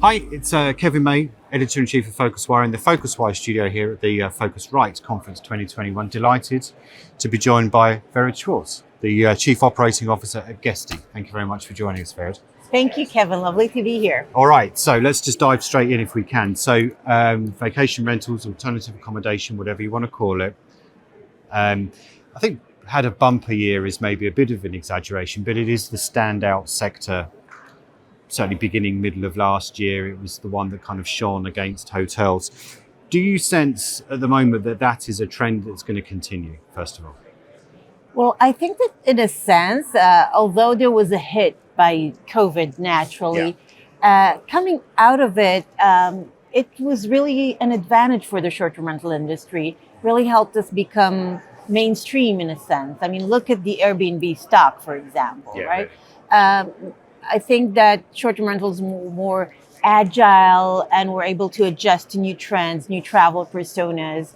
Hi, it's Kevin May, Editor-in-Chief of PhocusWire in the PhocusWire Studio here at the Phocuswright Conference 2021. Delighted to be joined by Raviv Schwarz, the Chief Operating Officer at Guesty. Thank you very much for joining us, Raviv. Thank you, Kevin. Lovely to be here. All right, so let's just dive straight in if we can. So vacation rentals, alternative accommodation, whatever you want to call it. I think had a bumper year is maybe a bit of an exaggeration, but it is the standout sector. Certainly beginning middle of last year, it was the one that kind of shone against hotels. Do you sense at the moment that that is a trend that's going to continue, first of all? Well, I think that in a sense, although there was a hit by COVID naturally, coming out of it, it was really an advantage for the short-term rental industry, really helped us become mainstream in a sense. I mean, look at the Airbnb stock, for example, right? I think that short-term rentals are more agile and we're able to adjust to new trends, new travel personas,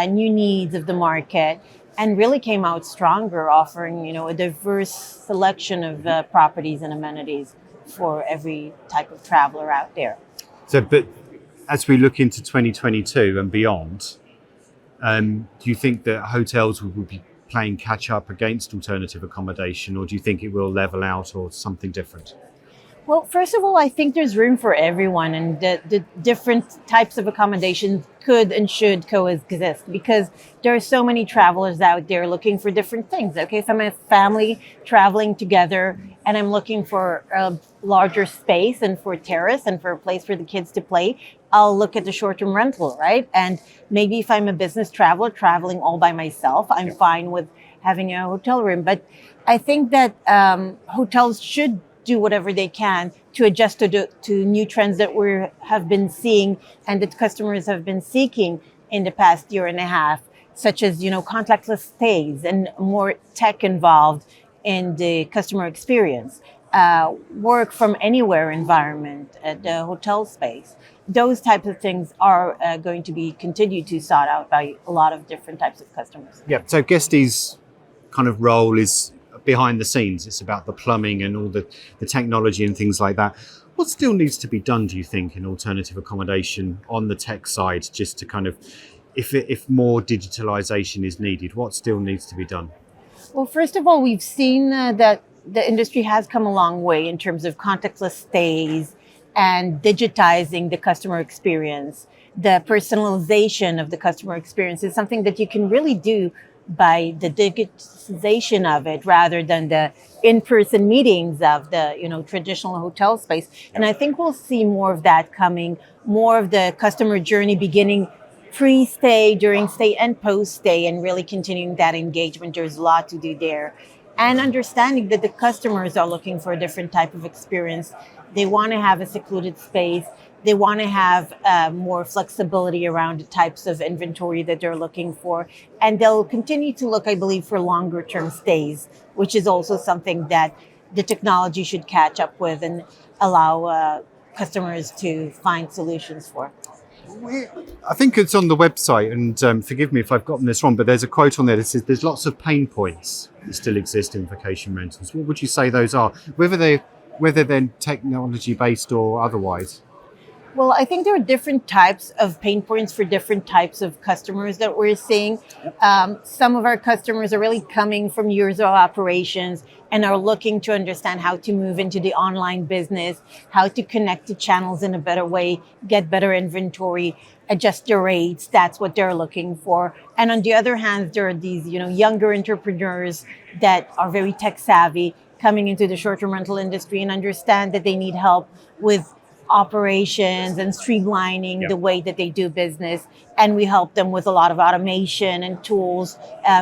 new needs of the market, and really came out stronger, offering a diverse selection of properties and amenities for every type of traveler out there. So, but as we look into 2022 and beyond, do you think that hotels will be playing catch up against alternative accommodation, or do you think it will level out or something different? Well, first of all, I think there's room for everyone, and the different types of accommodations could and should coexist because there are so many travelers out there looking for different things. Okay, if I'm a family traveling together and I'm looking for a larger space and for a terrace and for a place for the kids to play, I'll look at the short-term rental, right? And maybe if I'm a business traveler traveling all by myself, I'm fine with having a hotel room. But I think that hotels should do whatever they can to adjust to new trends that we have been seeing and that customers have been seeking in the past year and a half, such as contactless stays and more tech involved in the customer experience, work from anywhere environment at the hotel space. Those types of things are going to be continued to sought out by a lot of different types of customers. Yeah, so Guesty's kind of role is behind the scenes. It's about the plumbing and all the technology and things like that. What still needs to be done, do you think, in alternative accommodation on the tech side, just to kind of, if more digitalisation is needed, what still needs to be done? Well, first of all, we've seen that the industry has come a long way in terms of contactless stays and digitizing the customer experience. The personalization of the customer experience is something that you can really do by the digitization of it rather than the in-person meetings of the traditional hotel space. And I think we'll see more of that coming, more of the customer journey beginning pre-stay, during stay, and post-stay, and really continuing that engagement. There's a lot to do there. And understanding that the customers are looking for a different type of experience. They want to have a secluded space. They want to have more flexibility around the types of inventory that they're looking for. And they'll continue to look, I believe, for longer term stays, which is also something that the technology should catch up with and allow customers to find solutions for. I think it's on the website, and forgive me if I've gotten this wrong, but there's a quote on there that says there's lots of pain points that still exist in vacation rentals. What would you say those are, whether they're technology based or otherwise? Well, I think there are different types of pain points for different types of customers that we're seeing. Some of our customers are really coming from years of operations and are looking to understand how to move into the online business, how to connect to channels in a better way, get better inventory, adjust their rates. That's what they're looking for. And on the other hand, there are these, younger entrepreneurs that are very tech savvy coming into the short-term rental industry and understand that they need help with operations and streamlining the way that they do business. And we help them with a lot of automation and tools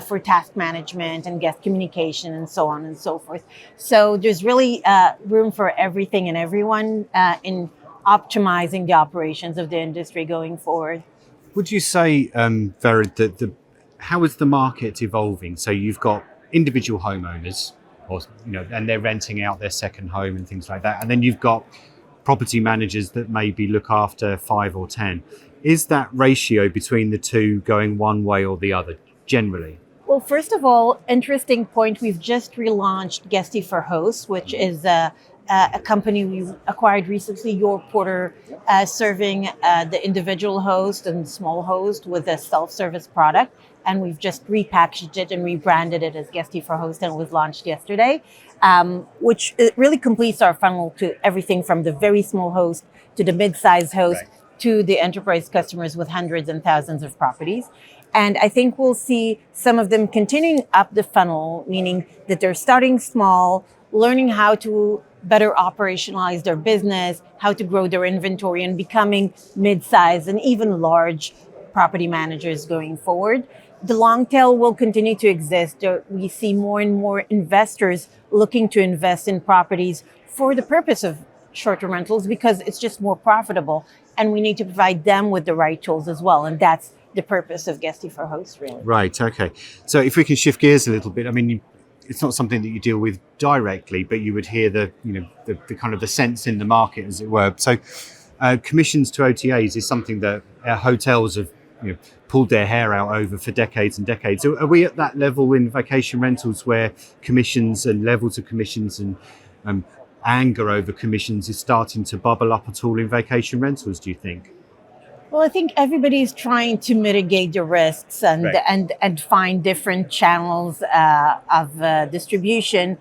for task management and guest communication and so on and so forth. So there's really room for everything and everyone in optimizing the operations of the industry going forward. Would you say, Vered, that how is the market evolving? So you've got individual homeowners, and they're renting out their second home and things like that. And then you've got property managers that maybe look after 5 or 10. Is that ratio between the two going one way or the other generally? Well, first of all, interesting point, we've just relaunched Guesty for Hosts, which is a a company we acquired recently, Your Porter, serving the individual host and small host with a self-service product. And we've just repackaged it and rebranded it as Guesty for Host, and it was launched yesterday, which it really completes our funnel to everything from the very small host to the mid-sized host, Right. to the enterprise customers with hundreds and thousands of properties. And I think we'll see some of them continuing up the funnel, meaning that they're starting small, learning how to better operationalize their business, how to grow their inventory, and becoming mid-sized and even large property managers going forward. The long tail will continue to exist. We see more and more investors looking to invest in properties for the purpose of short-term rentals because it's just more profitable, and we need to provide them with the right tools as well. And that's the purpose of Guesty for Hosts, really. Right. Okay. So if we can shift gears a little bit, I mean, it's not something that you deal with directly, but you would hear the kind of the sense in the market, as it were. So commissions to OTAs is something that hotels have pulled their hair out over for decades and decades. So are we at that level in vacation rentals where commissions and levels of commissions and anger over commissions is starting to bubble up at all in vacation rentals, do you think? Well, I think everybody's trying to mitigate the risks and Right. and find different channels of distribution.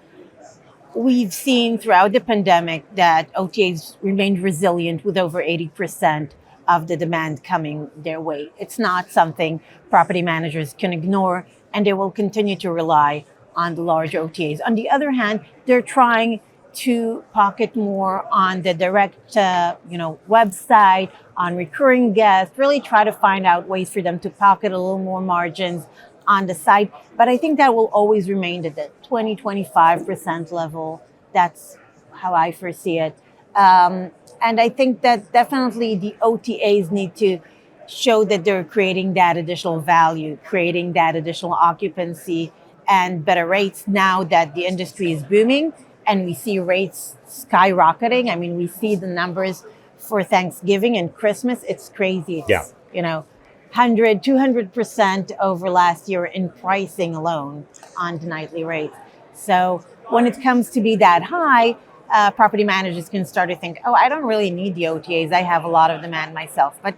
We've seen throughout the pandemic that OTAs remained resilient with over 80% of the demand coming their way. It's not something property managers can ignore, and they will continue to rely on the large OTAs. On the other hand, they're trying to pocket more on the direct, website, on recurring guests, really try to find out ways for them to pocket a little more margins on the site. But I think that will always remain at the 20-25% level. That's how I foresee it. And I think that definitely the OTAs need to show that they're creating that additional value, creating that additional occupancy and better rates now that the industry is booming and we see rates skyrocketing. I mean, we see the numbers for Thanksgiving and Christmas. It's crazy. It's, 100, 200% over last year in pricing alone on the nightly rates. So when it comes to be that high, property managers can start to think, oh, I don't really need the OTAs. I have a lot of demand myself. But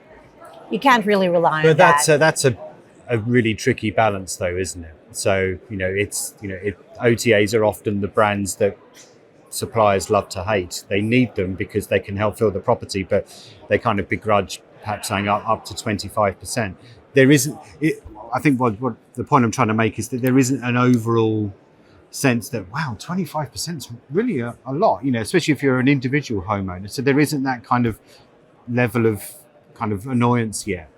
you can't really rely on that. But that's a really tricky balance, though, isn't it? So, OTAs are often the brands that suppliers love to hate. They need them because they can help fill the property, but they kind of begrudge perhaps saying up to 25%. There isn't, I think what the point I'm trying to make is that there isn't an overall sense that, wow, 25% is really a lot, especially if you're an individual homeowner. So there isn't that kind of level of kind of annoyance yet.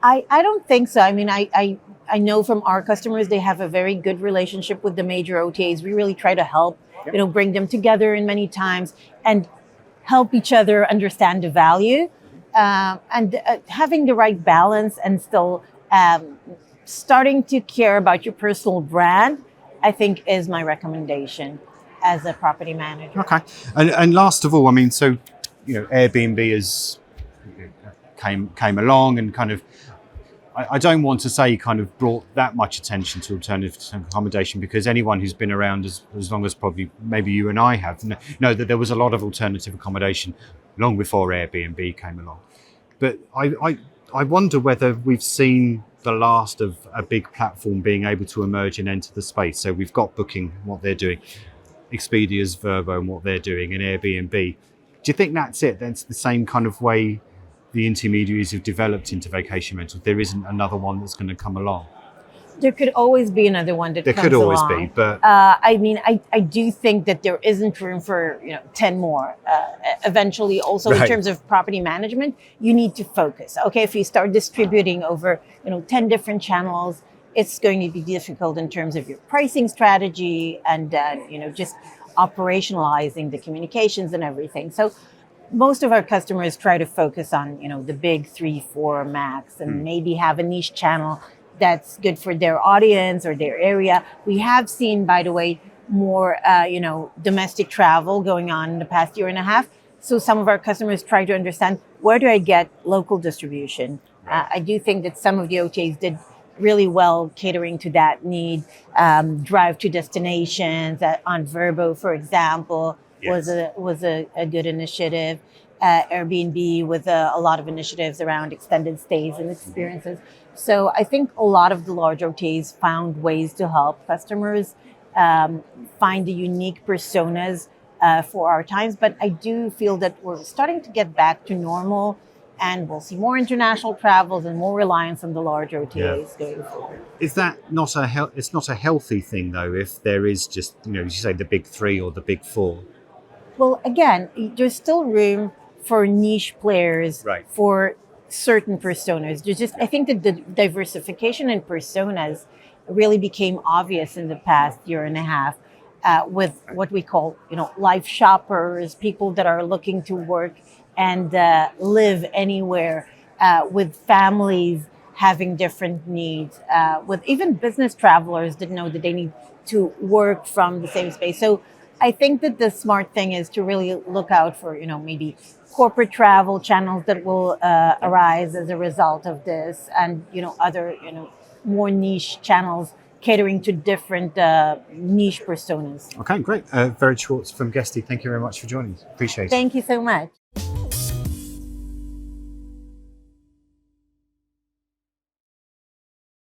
I don't think so. I mean, I know from our customers, they have a very good relationship with the major OTAs. We really try to help, bring them together in many times and help each other understand the value and having the right balance and still starting to care about your personal brand, I think is my recommendation as a property manager. Okay. And last of all, I mean, so, Airbnb has came along and kind of, I don't want to say kind of brought that much attention to alternative accommodation because anyone who's been around as long as probably maybe you and I have know that there was a lot of alternative accommodation long before Airbnb came along. But I wonder whether we've seen the last of a big platform being able to emerge and enter the space. So we've got Booking, what they're doing, Expedia's Vrbo and what they're doing, and Airbnb. Do you think that's it? That's the same kind of way the intermediaries have developed into vacation rentals? There isn't another one that's going to come along? There could always be another one that there comes could always along. Be, but I do think that there isn't room for 10 more. Eventually, also in terms of property management, you need to focus. Okay, if you start distributing over 10 different channels, it's going to be difficult in terms of your pricing strategy and just operationalizing the communications and everything. So most of our customers try to focus on the big 3, 4 max and maybe have a niche channel that's good for their audience or their area. We have seen, by the way, more domestic travel going on in the past year and a half. So some of our customers try to understand, where do I get local distribution? I do think that some of the OTAs did really well catering to that need. Drive to destinations on Vrbo, for example, was a good initiative. Airbnb with a lot of initiatives around extended stays and experiences. So I think a lot of the large OTAs found ways to help customers find the unique personas for our times. But I do feel that we're starting to get back to normal, and we'll see more international travels and more reliance on the large OTAs going forward. Is that not it's not a healthy thing though, if there is just, as you say, the big three or the big four? Well, again, there's still room for niche players, Right. for certain personas. I think that the diversification in personas really became obvious in the past year and a half, with what we call, life shoppers, people that are looking to work and live anywhere, with families having different needs, with even business travelers that know that they need to work from the same space. So I think that the smart thing is to really look out for, maybe corporate travel channels that will arise as a result of this, and, other, more niche channels catering to different niche personas. Okay, great. Raviv Schwarz from Guesty, thank you very much for joining us. Appreciate it. Thank you so much.